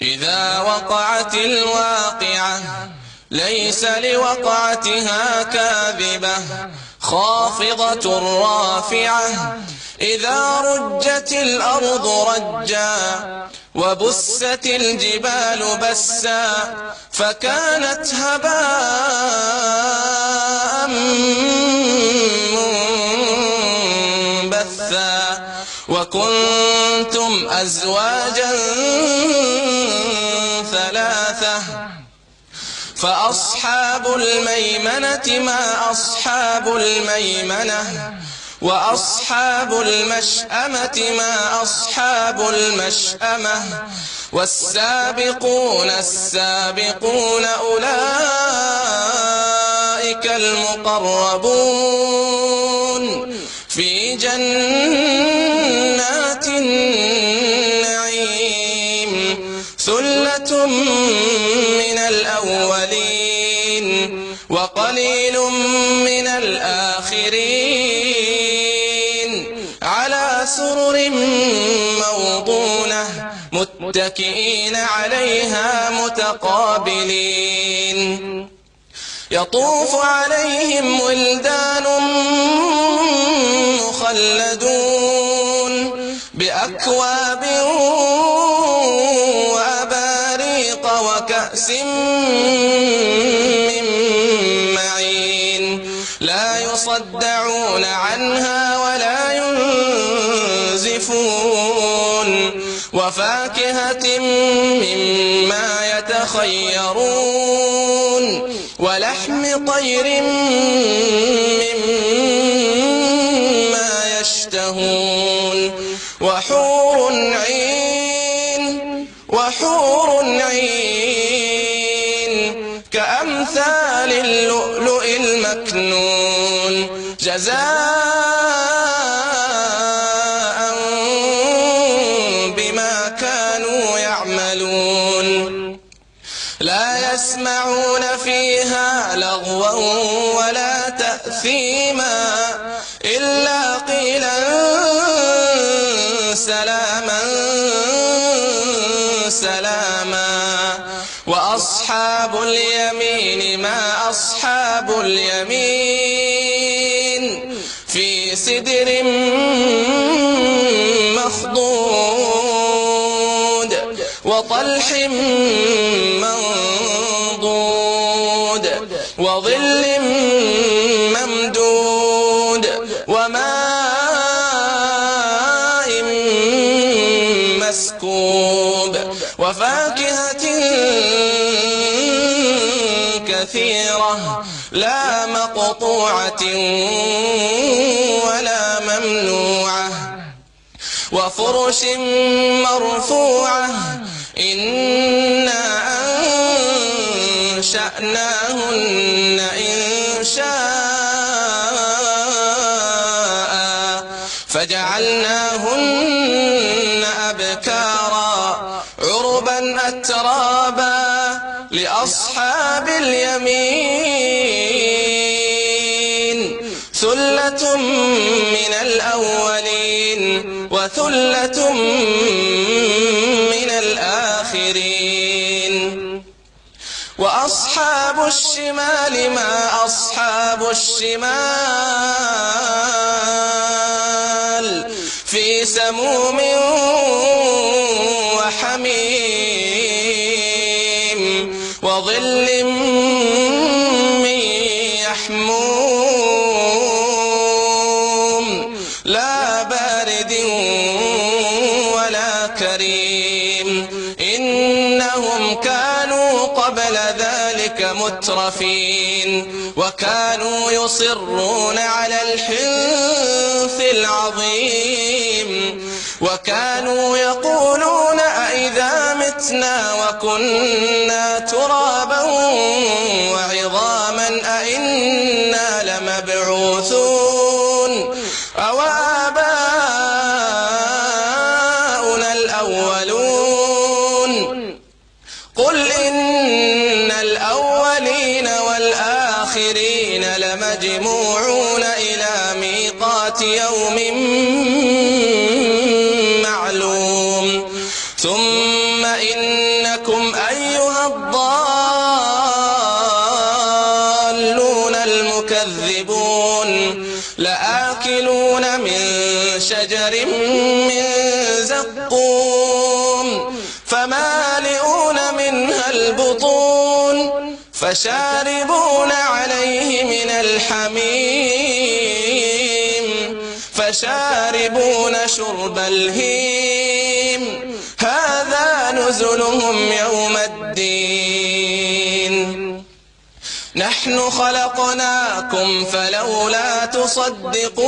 إذا وقعت الواقعة ليس لوقعتها كاذبة خافضة رافعة إذا رجت الأرض رجا وبست الجبال بسا فكانت هباء منبثا وكنتم أزواجا ثلاثة فأصحاب الميمنة ما أصحاب الميمنة وأصحاب المشأمة ما أصحاب المشأمة والسابقون السابقون أولئك المقربون في جنات النعيم ثلة من الأولين وقليل من الآخرين على سرر موضونة متكئين عليها متقابلين يطوف عليهم ولدان مخلدون بأكواب وأباريق وكأس من معين لا يصدعون عنها ولا ينزفون وفاكهة مما يتخيرون ولحم طير مما يشتهون وحور عين كأمثال اللؤلؤ المكنون جزاء بما كانوا يعملون لا يسمعون فيها لغوا ولا تأثيما إلا قيلا سلاما سلاما وأصحاب اليمين ما أصحاب اليمين في سدر مخضود وطلح منضود وظل ممدود وماء مسكوب وفاكهة كثيرة لا مقطوعة ولا ممنوعة وفرش مرفوعة إنا أنشأناهن إنشاء فجعلناهن أبكارا عربا أترابا لأصحاب اليمين ثلة من الأولين وثلة من الآخرين وأصحاب الشمال ما أصحاب الشمال في سموم وحميم وظل من يحموم لا بارد ولا كريم إنهم كانوا قبل ذلك مترفين وكانوا يصرون على الحنث العظيم وكانوا يقولون أئذا متنا وكنا ترابا وعظاما أئنا لمبعوثون أو آباؤنا الأولون قل إن الأولين والآخرين لمجموعون إلى ميقات يوم معلوم شجر من زقوم فمالئون منها البطون فشاربون عليه من الحميم فشاربون شرب الهيم هذا نزلهم يوم الدين نحن خلقناكم فلولا تصدقون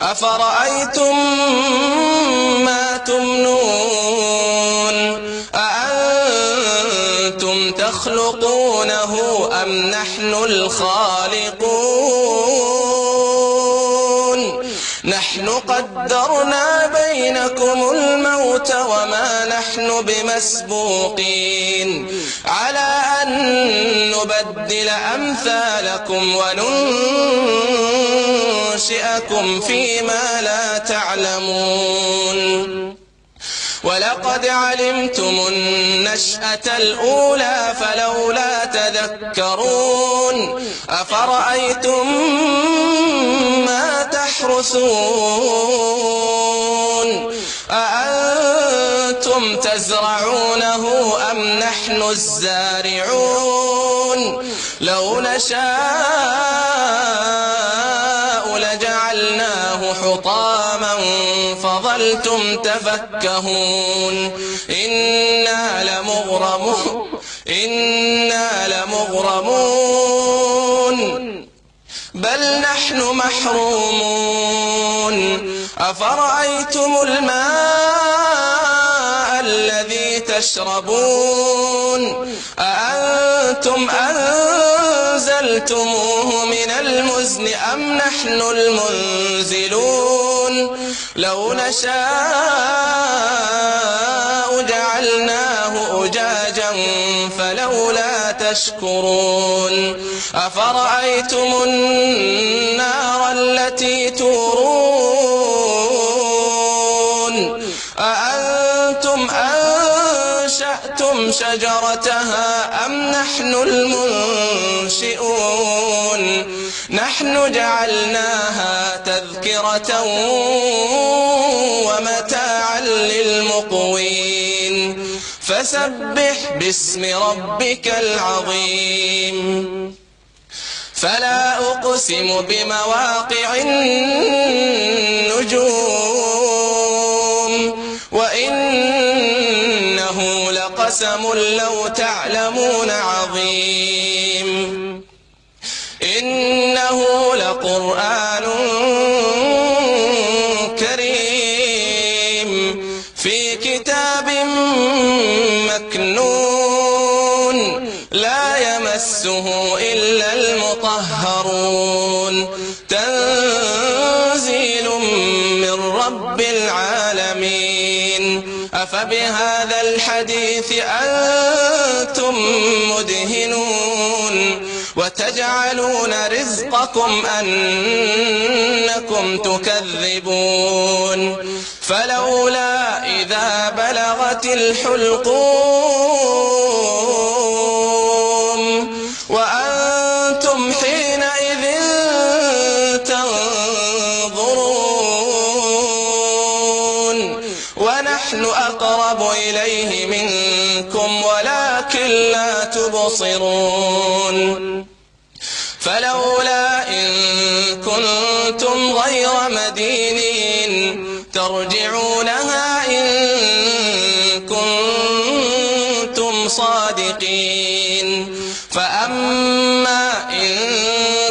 أفرأيتم ما تمنون أأنتم تخلقونه أم نحن الخالقون نحن قدرنا بينكم الموت وما نحن بمسبوقين على أن نبدل أمثالكم وننشئكم فيما لا تعلمون ولقد علمتم النشأة الأولى فلولا تذكرون أفرأيتم ما تحرثون أأنتم تزرعونه أم نحن الزارعون لو نشاء لجعلناه حطاما فظلتم تفكهون إنا لمغرمون بل نحن محرومون أفرأيتم الماء الذي تشربون أأنتم أنزلتموه من المزن أم نحن المنزلون لو نشاء جعلناه أجاجا فلولا تشكرون أفرأيتم النار التي تورون أأنتم أنشأتم شجرتها أم نحن المنشئون نحن جعلناها تذكرة ومتاعا للمقوين فسبح باسم ربك العظيم فلا أقسم بمواقع النجوم وإنه لقسم لو تعلمون عظيم إنه لقرآن كريم في كتاب مكنون لا يمسه إلا المطهرون تنزيل من رب العالمين أفبهذا الحديث أنتم مدهنون وتجعلون رزقكم أنكم تكذبون فلولا إذا بلغت الحلقوم وأنتم حينئذ تنظرون ونحن أقرب إليه منكم ولكن لا تبصرون فلولا إن كنتم غير مدينين ترجعونها إن كنتم صادقين فأما إن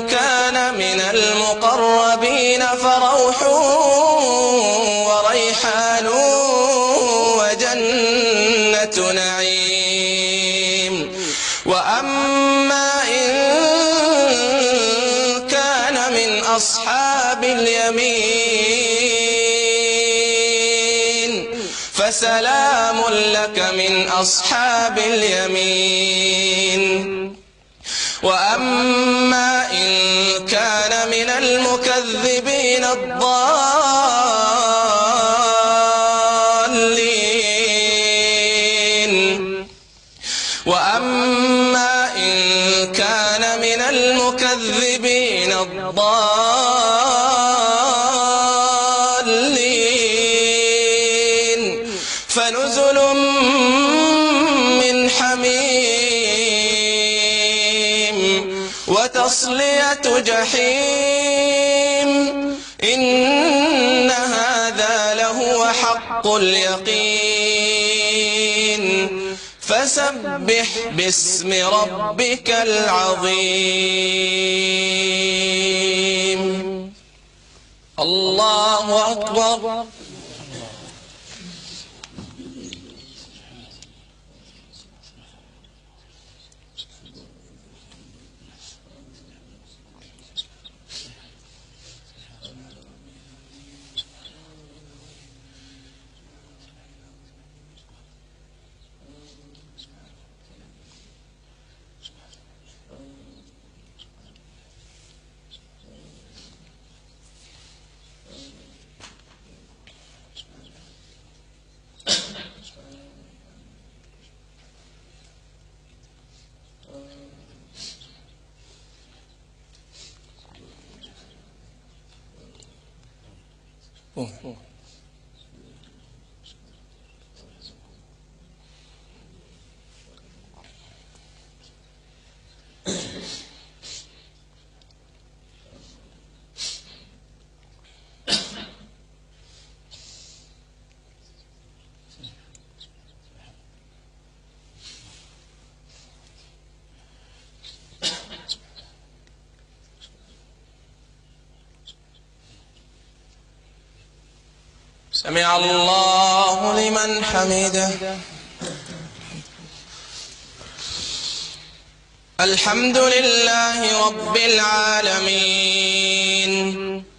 كان من المقربين فروح وريحان وجنة نعيم وأما إن كان من أصحاب اليمين فسلام لك من أصحاب اليمين وأما إن كان من المكذبين الضالين وأما إن كان من المكذبين الضالين فنزل من حميم وتصلية جحيم إن هذا لهو حق اليقين فسبح باسم ربك العظيم. الله أكبر. سمع الله لمن حمده. الحمد لله رب العالمين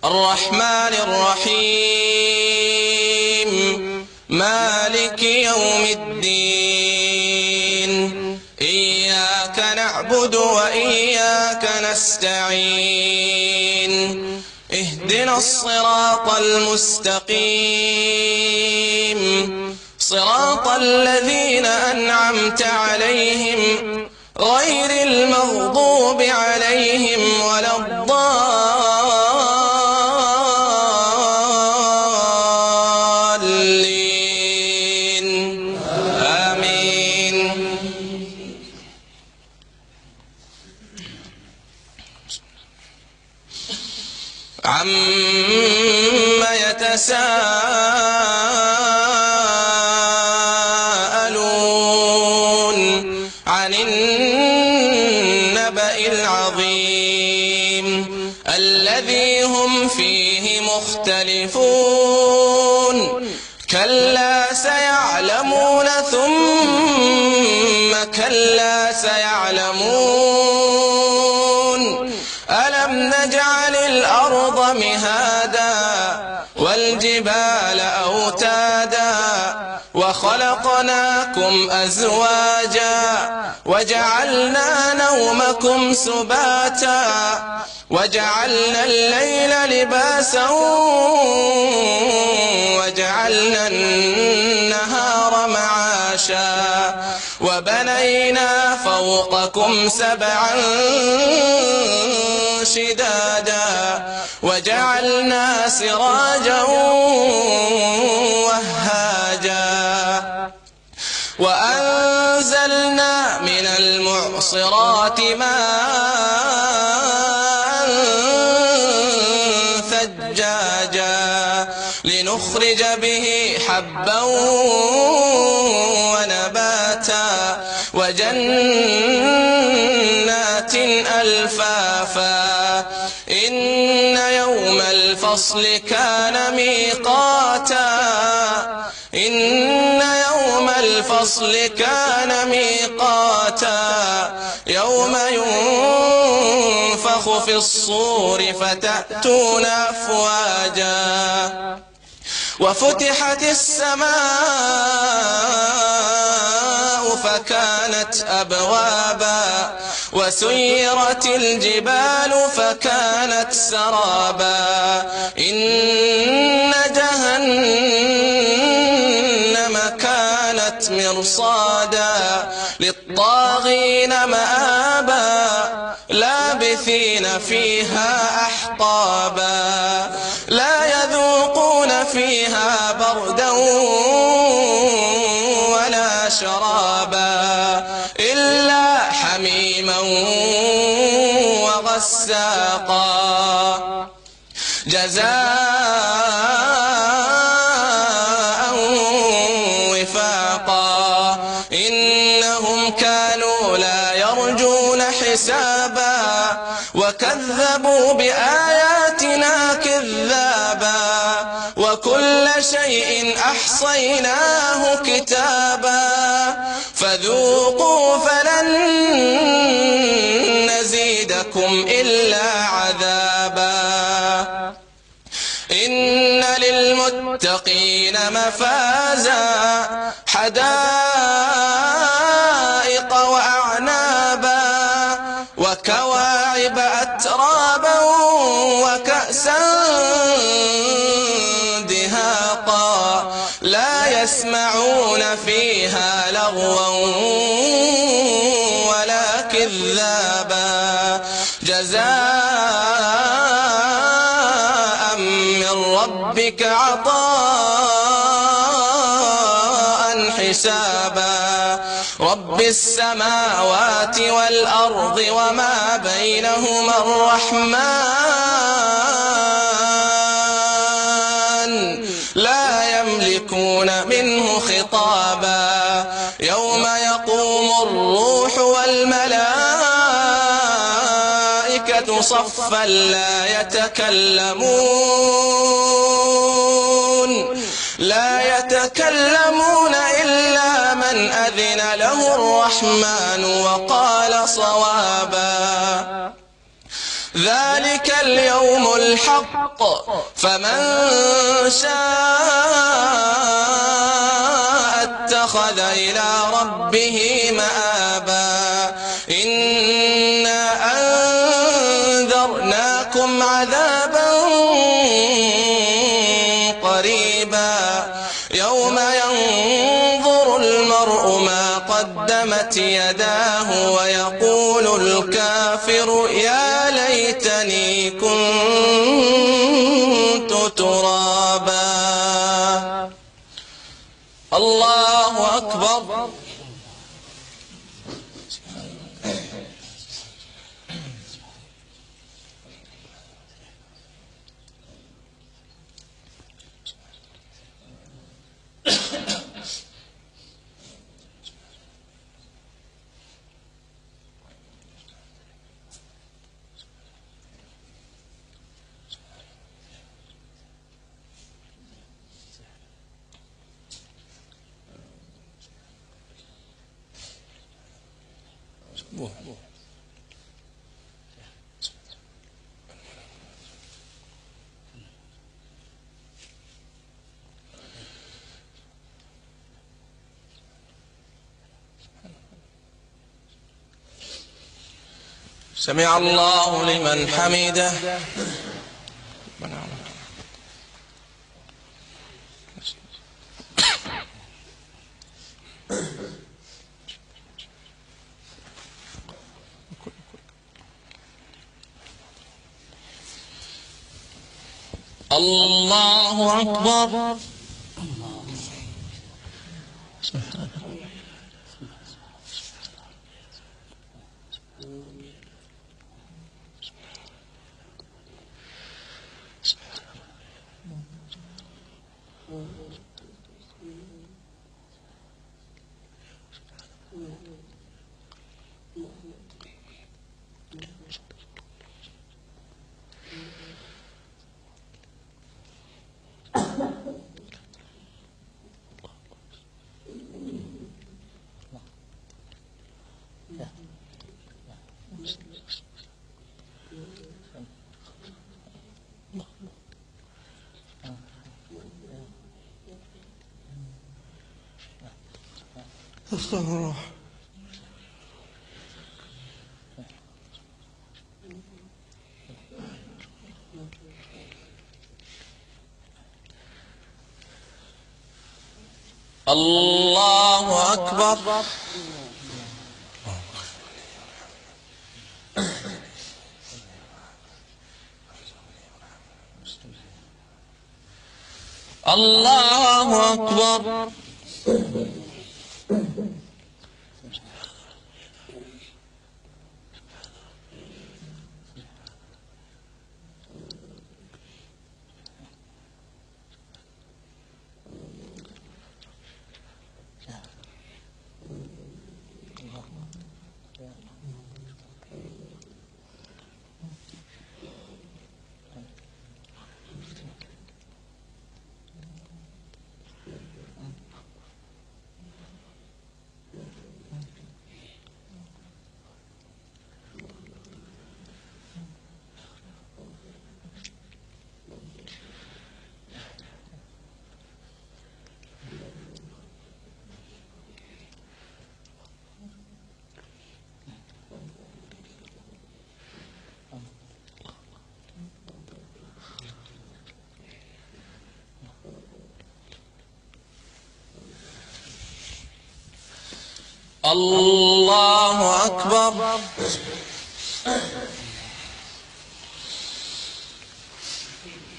الرحمن الرحيم مالك يوم الدين إياك نعبد وإياك نستعين اهدنا الصراط المستقيم صراط الذين أنعمت عليهم غير المغضوب عليهم ولا الضالين آمين. عما يتساءلون عن النبأ العظيم الذي هم فيه مختلفون كلا سيعلمون ثم كلا سيعلمون ألم نجعل الأرض مهادا والجبال أوتادا وخلقناكم أزواجا وجعلنا نومكم سباتا وجعلنا الليل لباسا وجعلنا النهار معاشا وبنينا فوقكم سبعا شدادا وجعلنا سراجا وهاجا وأنزلنا من المعصرات ماء ثجاجا لنخرج به حبا ونباتا وجنات ألفافا إن يوم الفصل كان ميقاتا إن يوم الفصل كان ميقاتا يوم ينفخ في الصور فتأتون أفواجا وفتحت السماء فكانت أبوابا وسيرت الجبال فكانت سرابا إن جهنم كانت مرصادا للطاغين مآبا لابثين فيها أحقابا لا يذوقون فيها بردا وفاقا إنهم كانوا لا يرجون حسابا وكذبوا بآياتنا كذابا وكل شيء أحصيناه كتابا فذوقوا فلن نزيدكم إلا عذابا إن للمتقين مفازا حدائق وأعنابا وكواعب أترابا وكأسا دهاقا لا يسمعون فيها لغوا ولا كذابا جزاء من ربك عطاء حسابا رب السماوات والأرض وما بينهما الرحمن لا يملكون منه خطابا يوم يقوم الروح والملائكة صفا لا يتكلمون إلا من أذن له الرحمن وقال صوابا ذلك اليوم الحق فمن شاء اتخذ إلى ربه مآبا إنا أنذرناكم عذابا قريبا يوم ينظر المرء ما قدمت يداه ويقول الكافر يا ليتني كنت ترابا الله أكبر سمع الله لمن حمده الله أكبر الله أكبر الله أكبر الله أكبر.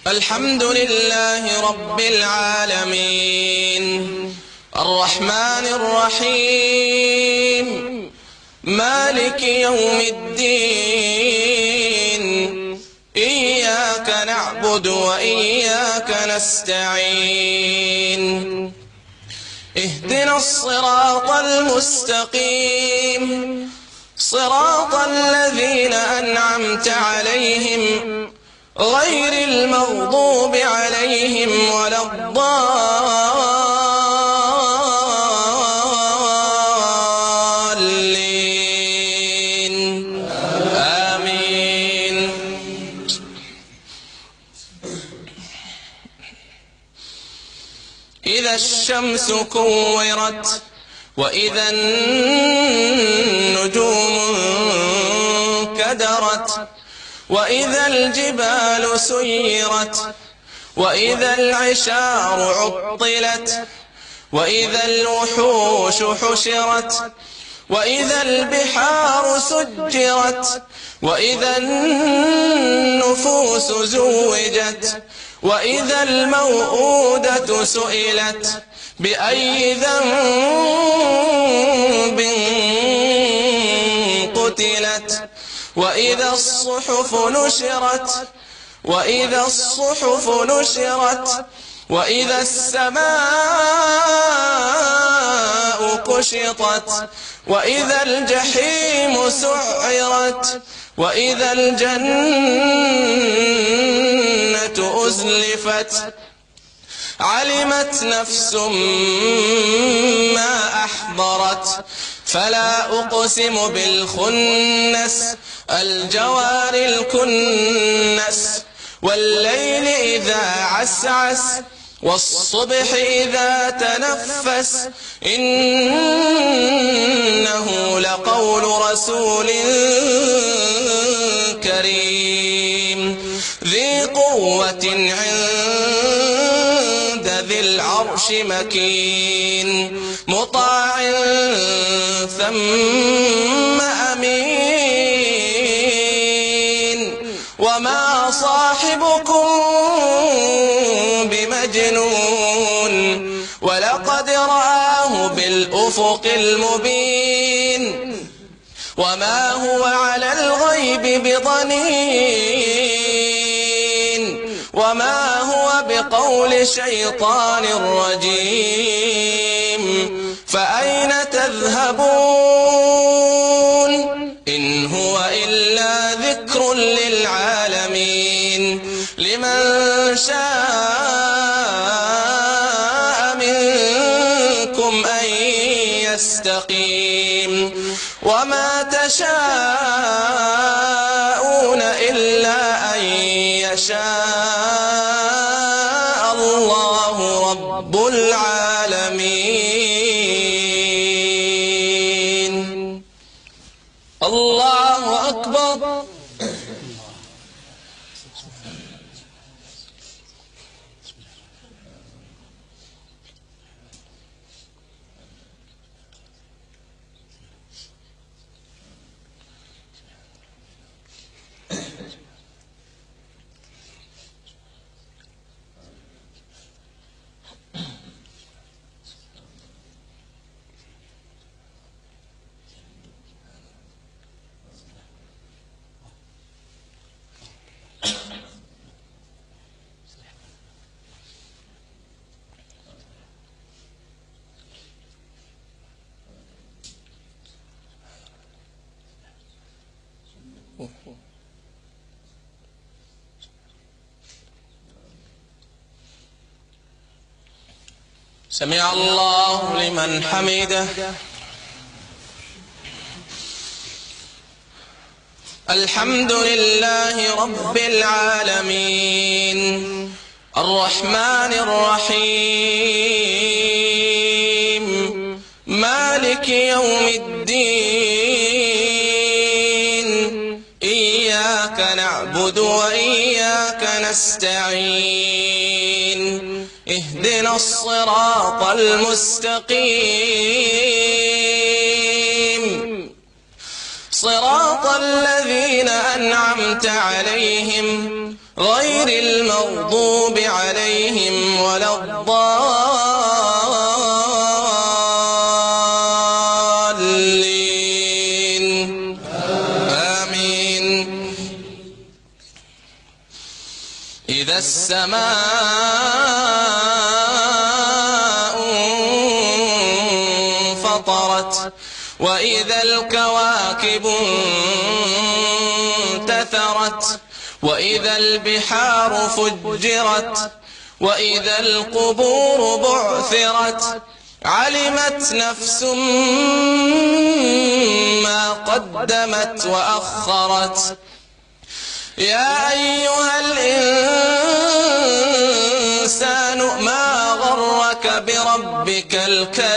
الحمد لله رب العالمين الرحمن الرحيم مالك يوم الدين إياك نعبد وإياك نستعين اهدنا الصراط المستقيم صراط الذين أنعمت عليهم غير المغضوب عليهم ولا الضالين آمين. إذا الشمس كورت وإذا النجوم انكدرت وإذا الجبال سيرت وإذا العشار عطلت وإذا الوحوش حشرت وإذا البحار سجرت وإذا النفوس زوجت وإذا الموءودة سئلت بأي ذنب قتلت وإذا الصحف نشرت وإذا السماء كشطت وإذا الجحيم سعرت وإذا الجنة أزلفت علمت نفس ما أحضرت فلا أقسم بالخنس الجوار الكنس والليل إذا عسعس والصبح إذا تنفس إنه لقول رسول كريم ذي قوة عند ذي العرش مكين مطاع ثم أمين وما صاحبكم بمجنون ولقد رآه بالأفق المبين وما هو على الغيب بضنين وما هو بقول شيطان رجيم فأين تذهبون إن هو إلا ذكر للعالمين لمن شاء منكم أن يستقيم وما تشاءون إلا أن يشاء الله رب العالمين. الله أكبر. سمع الله لمن حمده. الحمد لله رب العالمين الرحمن الرحيم مالك يوم الدين إياك نعبد وإياك نستعين اهدنا الصراط المستقيم صراط الذين أنعمت عليهم غير المغضوب عليهم ولا الضالين آمين. إذا السماء انفطرت وإذا الكواكب انتثرت وإذا البحار فجرت وإذا القبور بعثرت علمت نفس ما قدمت وأخرت. يا أيها الإنسان ما غرك بربك الكريم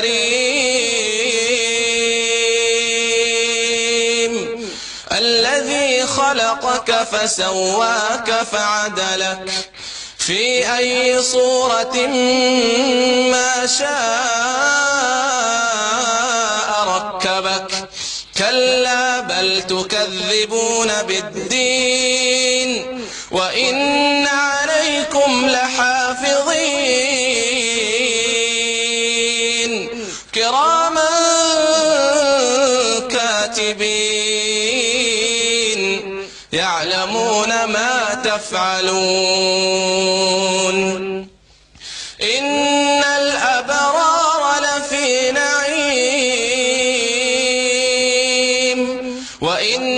الذي خلقك فسواك فعدلك في أي صورة ما شاء ركبك. كلا بل تكذبون بالدين وإن عليكم لحافظين كراما كاتبين يعلمون ما تفعلون. إن الأبرار لفي نعيم وإن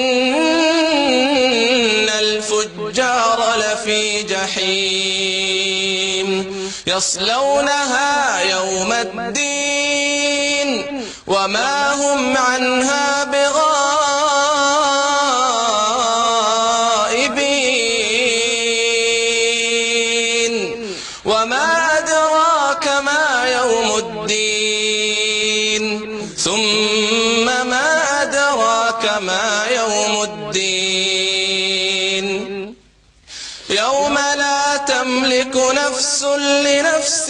الفجار لفي جحيم يصلونها يوم الدين وما هم عنها بغائبين. وما أدراك ما يوم الدين ثم ما أدراك ما يوم الدين يوم لا تملك نفس لنفس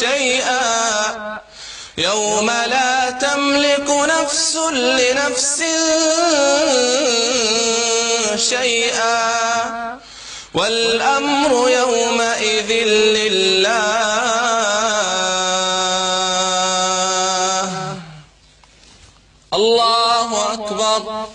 شيئا يوم لا تملك نفس لنفس شيئا والأمر يومئذ لله. الله أكبر.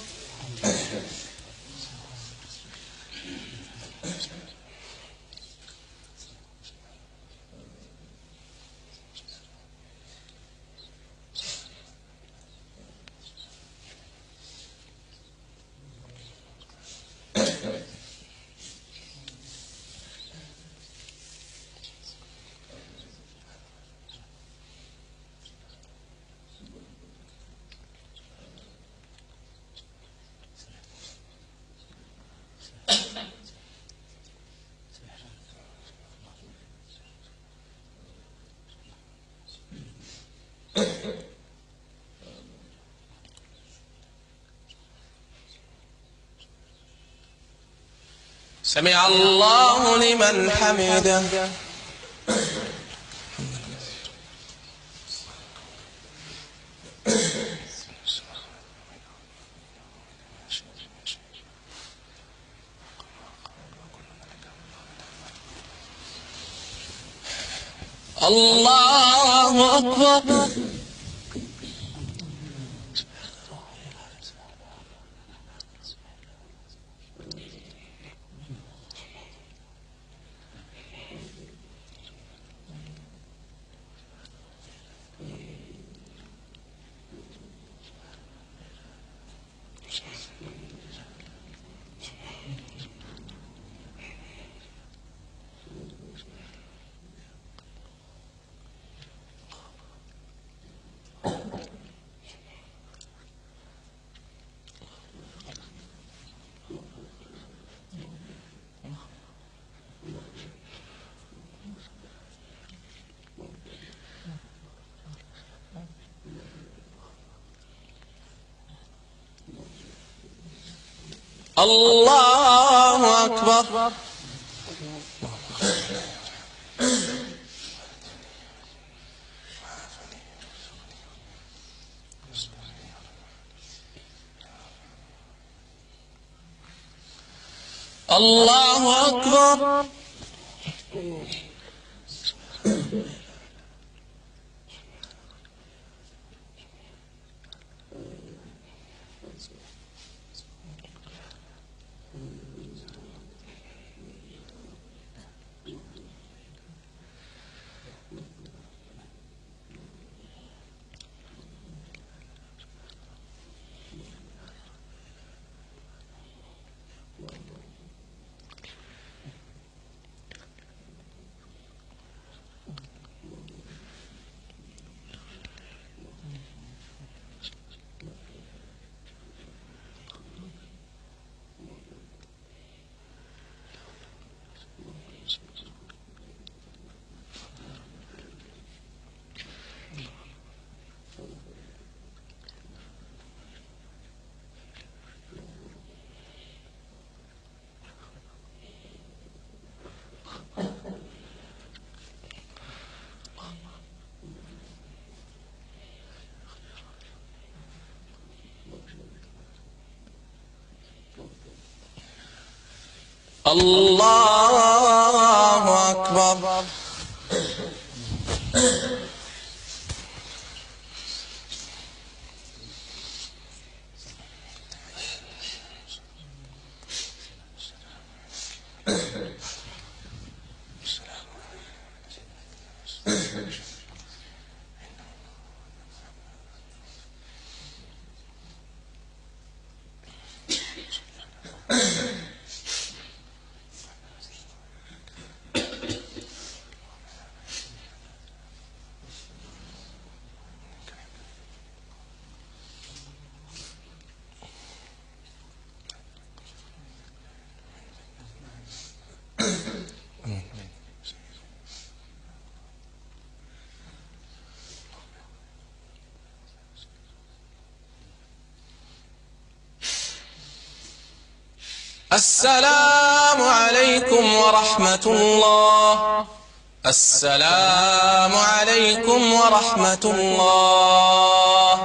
سمع الله لمن حمده. الله أكبر. الله أكبر. الله أكبر. الله أكبر. السلام عليكم ورحمة الله. السلام عليكم ورحمة الله.